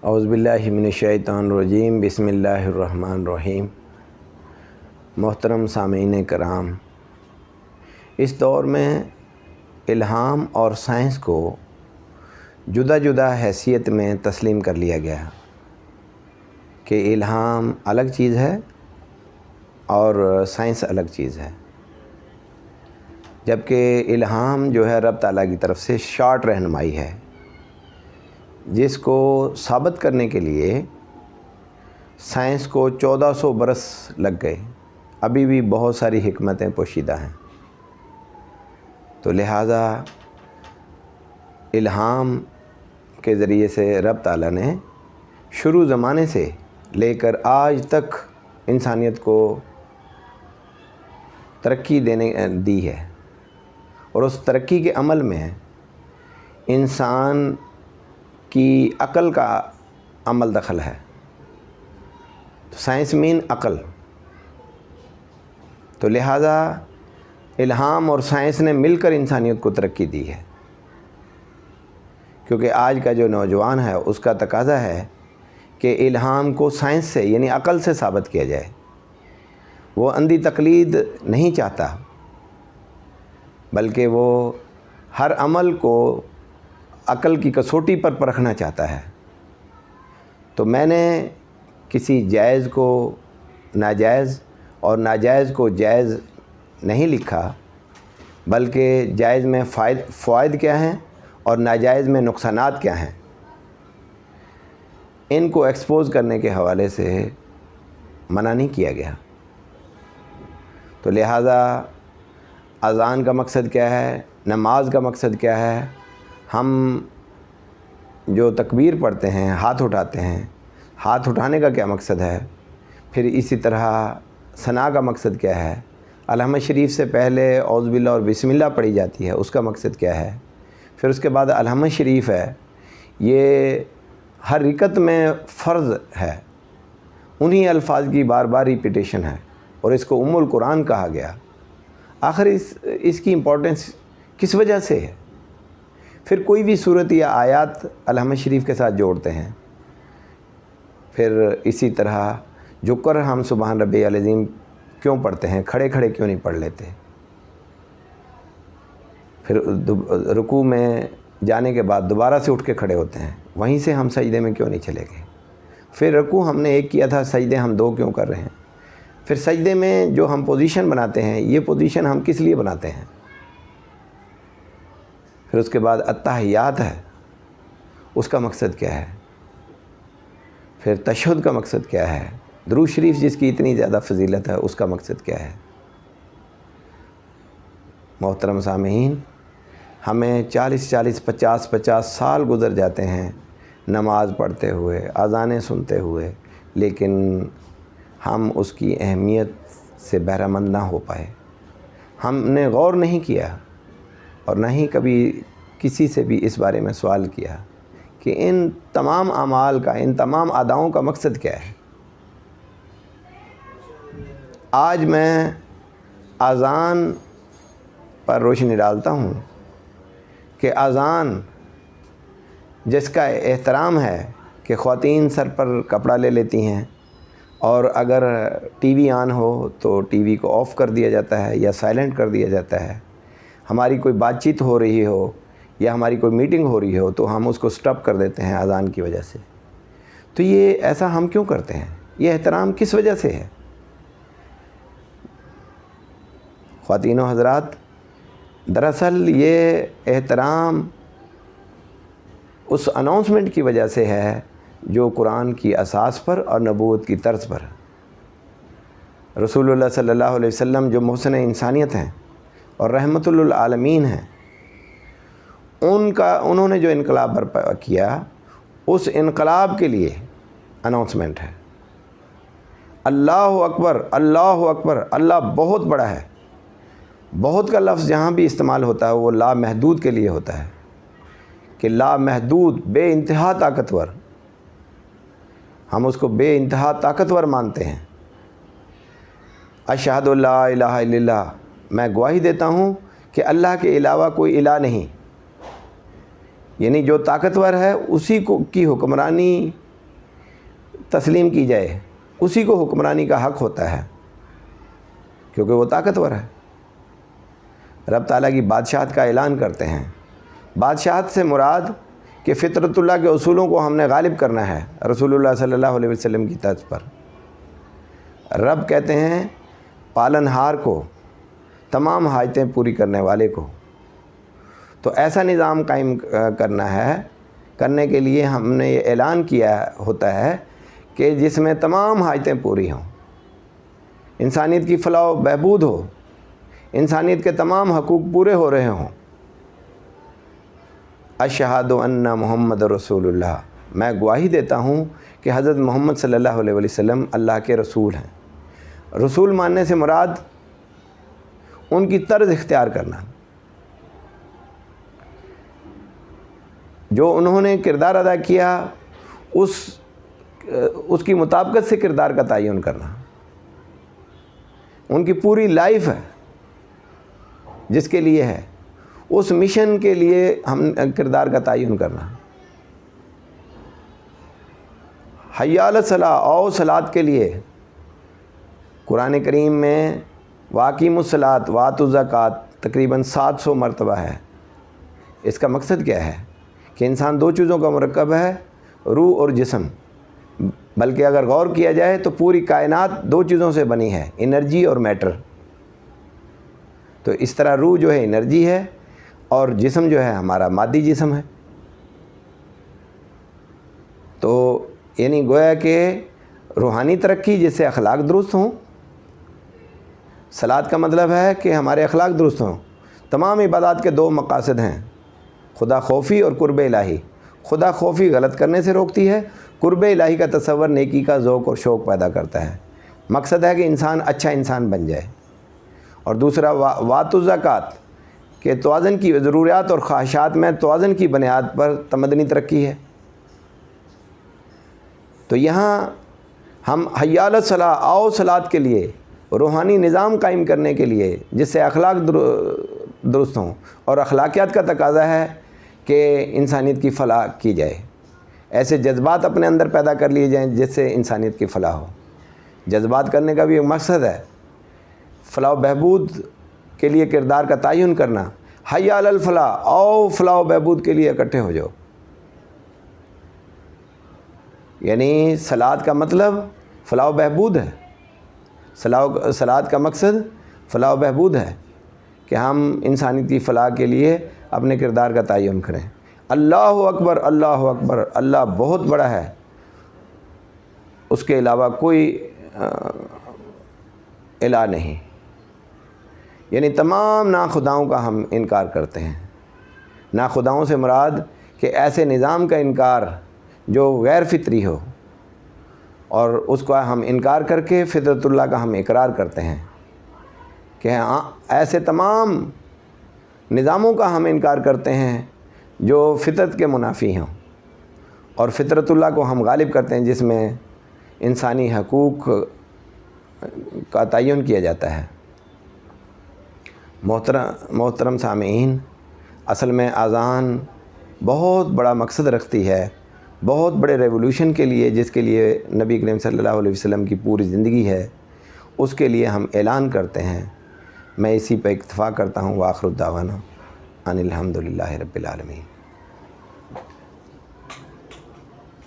اعوذ باللہ من الشیطان الرجیم، بسم اللہ الرحمن الرحیم۔ محترم سامعین کرام، اس دور میں الہام اور سائنس کو جدا جدا حیثیت میں تسلیم کر لیا گیا کہ الہام الگ چیز ہے اور سائنس الگ چیز ہے، جبکہ الہام جو ہے رب تعالیٰ کی طرف سے شارٹ رہنمائی ہے، جس کو ثابت کرنے کے لیے سائنس کو 1400 برس لگ گئے۔ ابھی بھی بہت ساری حکمتیں پوشیدہ ہیں، تو لہٰذا الہام کے ذریعے سے رب تعالیٰ نے شروع زمانے سے لے کر آج تک انسانیت کو ترقی دی ہے، اور اس ترقی کے عمل میں انسان کی عقل کا عمل دخل ہے۔ تو سائنس مین عقل، تو لہٰذا الہام اور سائنس نے مل کر انسانیت کو ترقی دی ہے، کیونکہ آج کا جو نوجوان ہے اس کا تقاضا ہے کہ الہام کو سائنس سے یعنی عقل سے ثابت کیا جائے۔ وہ اندھی تقلید نہیں چاہتا، بلکہ وہ ہر عمل کو عقل کی کسوٹی پر پرکھنا چاہتا ہے۔ تو میں نے کسی جائز کو ناجائز اور ناجائز کو جائز نہیں لکھا، بلکہ جائز میں فوائد کیا ہیں اور ناجائز میں نقصانات کیا ہیں، ان کو ایکسپوز کرنے کے حوالے سے منع نہیں کیا گیا۔ تو لہٰذا اذان کا مقصد کیا ہے، نماز کا مقصد کیا ہے، ہم جو تکبیر پڑھتے ہیں، ہاتھ اٹھاتے ہیں، ہاتھ اٹھانے کا کیا مقصد ہے، پھر اسی طرح ثنا کا مقصد کیا ہے، الحمد شریف سے پہلے اعوذ باللہ اور بسم اللہ پڑھی جاتی ہے، اس کا مقصد کیا ہے، پھر اس کے بعد الحمد شریف ہے، یہ ہر رکعت میں فرض ہے، انہی الفاظ کی بار بار ریپیٹیشن ہے، اور اس کو ام القرآن کہا گیا۔ آخر اس کی امپورٹنس کس وجہ سے ہے؟ پھر کوئی بھی صورت یا آیات الحمد شریف کے ساتھ جوڑتے ہیں، پھر اسی طرح جکر ہم سبحان ربی العظیم کیوں پڑھتے ہیں، کھڑے کھڑے کیوں نہیں پڑھ لیتے، پھر رکوع میں جانے کے بعد دوبارہ سے اٹھ کے کھڑے ہوتے ہیں، وہیں سے ہم سجدے میں کیوں نہیں چلے گئے، پھر رکوع ہم نے ایک کیا تھا، سجدے ہم 2 کیوں کر رہے ہیں، پھر سجدے میں جو ہم پوزیشن بناتے ہیں، یہ پوزیشن ہم کس لیے بناتے ہیں، پھر اس کے بعد التحیات ہے، اس کا مقصد کیا ہے، پھر تشہد کا مقصد کیا ہے، درود شریف جس کی اتنی زیادہ فضیلت ہے اس کا مقصد کیا ہے۔ محترم سامعین، ہمیں 50 سال گزر جاتے ہیں نماز پڑھتے ہوئے، اذانیں سنتے ہوئے، لیکن ہم اس کی اہمیت سے بہرہ مند نہ ہو پائے۔ ہم نے غور نہیں کیا اور نہ ہی کبھی کسی سے بھی اس بارے میں سوال کیا کہ ان تمام اعمال کا، ان تمام اداؤں کا مقصد کیا ہے۔ آج میں اذان پر روشنی ڈالتا ہوں کہ اذان جس کا احترام ہے کہ خواتین سر پر کپڑا لے لیتی ہیں، اور اگر ٹی وی آن ہو تو ٹی وی کو آف کر دیا جاتا ہے یا سائلنٹ کر دیا جاتا ہے، ہماری کوئی بات چیت ہو رہی ہو یا ہماری کوئی میٹنگ ہو رہی ہو تو ہم اس کو سٹاپ کر دیتے ہیں اذان کی وجہ سے۔ تو یہ ایسا ہم کیوں کرتے ہیں؟ یہ احترام کس وجہ سے ہے؟ خواتین و حضرات، دراصل یہ احترام اس اناؤنسمنٹ کی وجہ سے ہے جو قرآن کی اساس پر اور نبوت کی طرز پر۔ رسول اللہ صلی اللہ علیہ وسلم جو محسن انسانیت ہیں اور رحمت للعالمین ہیں، انہوں نے جو انقلاب برپا کیا، اس انقلاب کے لیے اناؤنسمنٹ ہے۔ اللہ اکبر، اللہ اکبر، اللہ بہت بڑا ہے۔ بہت کا لفظ جہاں بھی استعمال ہوتا ہے وہ لامحدود کے لیے ہوتا ہے، کہ لامحدود، بے انتہا طاقتور، ہم اس کو بے انتہا طاقتور مانتے ہیں۔ اشہد لا الہ الا اللہ، میں گواہی دیتا ہوں کہ اللہ کے علاوہ کوئی الہ نہیں، یعنی جو طاقتور ہے اسی کی حکمرانی تسلیم کی جائے، اسی کو حکمرانی کا حق ہوتا ہے، کیونکہ وہ طاقتور ہے۔ رب تعالیٰ کی بادشاہت کا اعلان کرتے ہیں۔ بادشاہت سے مراد کہ فطرت اللہ کے اصولوں کو ہم نے غالب کرنا ہے رسول اللہ صلی اللہ علیہ وسلم کی طرز پر۔ رب کہتے ہیں پالن ہار کو، تمام حاجتیں پوری کرنے والے کو۔ تو ایسا نظام قائم کرنا ہے، کرنے کے لیے ہم نے یہ اعلان کیا ہوتا ہے کہ جس میں تمام حاجتیں پوری ہوں، انسانیت کی فلاح و بہبود ہو، انسانیت کے تمام حقوق پورے ہو رہے ہوں۔ اشہد ان محمد رسول اللہ، میں گواہی دیتا ہوں کہ حضرت محمد صلی اللہ علیہ وسلم اللہ کے رسول ہیں۔ رسول ماننے سے مراد ان کی طرز اختیار کرنا، جو انہوں نے کردار ادا کیا اس کی مطابقت سے کردار کا تعین کرنا۔ ان کی پوری لائف ہے جس کے لیے ہے، اس مشن کے لیے ہم کردار کا تعین کرنا۔ حی علی الصلاۃ، او صلاۃ کے لیے قرآن کریم میں واقیم الصلاۃ وآتوا الزکوٰۃ تقریباً 700 مرتبہ ہے۔ اس کا مقصد کیا ہے کہ انسان دو چیزوں کا مرکب ہے، روح اور جسم، بلکہ اگر غور کیا جائے تو پوری کائنات دو چیزوں سے بنی ہے، انرجی اور میٹر۔ تو اس طرح روح جو ہے انرجی ہے اور جسم جو ہے ہمارا مادی جسم ہے۔ تو یعنی گویا کہ روحانی ترقی جس سے اخلاق درست ہوں، صلاۃ کا مطلب ہے کہ ہمارے اخلاق درست ہوں۔ تمام عبادات کے دو مقاصد ہیں، خدا خوفی اور قرب الہی۔ خدا خوفی غلط کرنے سے روکتی ہے، قرب الہی کا تصور نیکی کا ذوق اور شوق پیدا کرتا ہے۔ مقصد ہے کہ انسان اچھا انسان بن جائے۔ اور دوسرا وآتوا الزکوٰۃ، کہ توازن کی ضروریات اور خواہشات میں توازن کی بنیاد پر تمدنی ترقی ہے۔ تو یہاں ہم حی علی الصلاۃ، آؤ صلاۃ کے لیے روحانی نظام قائم کرنے کے لیے جس سے اخلاق درست ہوں، اور اخلاقیات کا تقاضا ہے کہ انسانیت کی فلاح کی جائے، ایسے جذبات اپنے اندر پیدا کر لیے جائیں جس سے انسانیت کی فلاح ہو۔ جذبات کرنے کا بھی ایک مقصد ہے، فلاح و بہبود کے لیے کردار کا تعین کرنا۔ حی علی الفلاح، آؤ فلاح و بہبود کے لیے اکٹھے ہو جاؤ۔ یعنی صلاۃ کا مطلب فلاح و بہبود ہے، صلاۃ کا مقصد فلاح و بہبود ہے کہ ہم انسانیت کی فلاح کے لیے اپنے کردار کا تعین کریں۔ اللہ اکبر، اللہ اکبر، اللہ بہت بڑا ہے، اس کے علاوہ کوئی الہ نہیں۔ یعنی تمام ناخداؤں کا ہم انکار کرتے ہیں۔ ناخداؤں سے مراد کہ ایسے نظام کا انکار جو غیر فطری ہو، اور اس کا ہم انکار کر کے فطرت اللہ کا ہم اقرار کرتے ہیں کہ ایسے تمام نظاموں کا ہم انکار کرتے ہیں جو فطرت کے منافی ہوں، اور فطرت اللہ کو ہم غالب کرتے ہیں جس میں انسانی حقوق کا تعین کیا جاتا ہے۔ محترم سامعین، اصل میں اذان بہت بڑا مقصد رکھتی ہے، بہت بڑے ریولوشن کے لیے، جس کے لیے نبی کریم صلی اللہ علیہ وسلم کی پوری زندگی ہے، اس کے لیے ہم اعلان کرتے ہیں۔ میں اسی پہ اکتفا کرتا ہوں۔ وآخر الدعوانا ان الحمد للہ رب العالمین۔